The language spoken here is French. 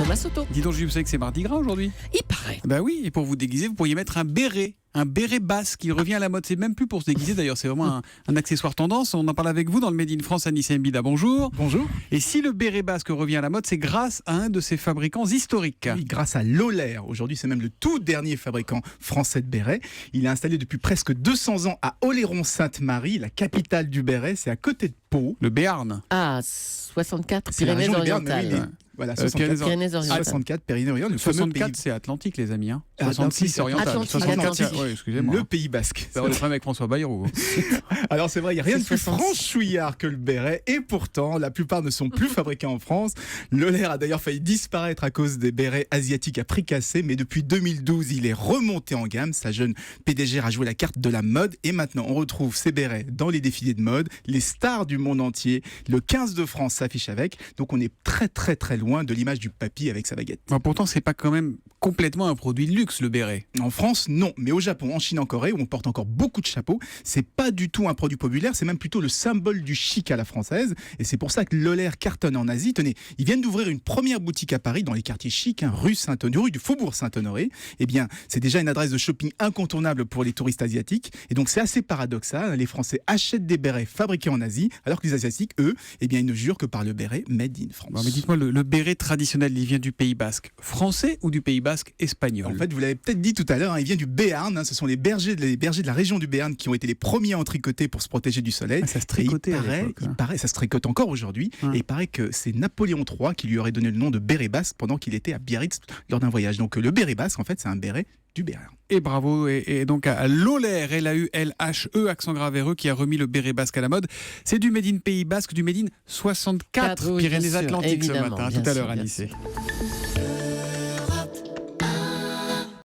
Thomas Soto. Dis donc, je sais que c'est Mardi Gras aujourd'hui. Il paraît. Bah oui, et pour vous déguiser, vous pourriez mettre un béret basque qui revient à la mode. C'est même plus pour se déguiser d'ailleurs, c'est vraiment un accessoire tendance. On en parle avec vous dans le Made in France. Anissa Mbida, bonjour. Bonjour. Et si le béret basque revient à la mode, c'est grâce à un de ses fabricants historiques. Oui, grâce à Lolaire. Aujourd'hui, c'est même le tout dernier fabricant français de bérets. Il est installé depuis presque 200 ans à Oléron-Sainte-Marie, la capitale du béret. C'est à côté de Pau. Le Béarn. Ah, 64 C'est la région du Béarn, mais oui, Pyrénées-Orientales. Voilà, Pyrénées-Orientales. 64 Pyrénées-Orientales. Le 64, c'est Atlantique, les amis. Hein. Ah, 66, c'est oriental. Atlantique, 64, Atlantique. ouais, excusez-moi. Le Pays Basque. Ça va le problème avec François Bayrou. Alors c'est vrai, il n'y a rien de C'est plus 66. franchouillard que le béret, et pourtant la plupart ne sont plus fabriqués en France. Lolaire a d'ailleurs failli disparaître à cause des bérets asiatiques à prix cassé, mais depuis 2012 il est remonté en gamme. Sa jeune PDG a joué la carte de la mode, et maintenant on retrouve ces bérets dans les défilés de mode. Les stars du monde entier, le 15 de France s'affiche avec, donc on est très très très loin de l'image du papy avec sa baguette. Bon, pourtant, c'est pas quand même complètement un produit de luxe, le béret. En France, non. Mais au Japon, en Chine, en Corée, où on porte encore beaucoup de chapeaux, c'est pas du tout un produit populaire, c'est même plutôt le symbole du chic à la française. Et c'est pour ça que Lolaire cartonne en Asie. Tenez, ils viennent d'ouvrir une première boutique à Paris, dans les quartiers chics, rue du Faubourg Saint-Honoré. Eh bien, c'est déjà une adresse de shopping incontournable pour les touristes asiatiques. Et donc, c'est assez paradoxal. Les Français achètent des bérets fabriqués en Asie, alors que les Asiatiques, eux, eh bien, ils ne jurent que par le béret made in France. Bon, mais dites-moi, le béret traditionnel, il vient du Pays Basque français ou du Pays Basque espagnol? En fait, vous l'avez peut-être dit tout à l'heure, il vient du Béarn. Ce sont les bergers de la région du Béarn qui ont été les premiers à en tricoter pour se protéger du soleil. Ah, ça se tricotait à l'époque, Il paraît, ça se tricote encore aujourd'hui. Et il paraît que c'est Napoléon III qui lui aurait donné le nom de béret basque pendant qu'il était à Biarritz lors d'un voyage. Donc le béret basque, en fait, c'est un béret du Béarn. Et bravo, et donc à Lolaire, L-A-U-L-H-E, accent grave R-E, qui a remis le béret basque à la mode. C'est du Made in Pays Basque, du Made in 64 Oui, bien sûr, Pyrénées-Atlantiques ce évidemment, matin. bien Tout à sûr, l'heure, bien Anissé. sûr.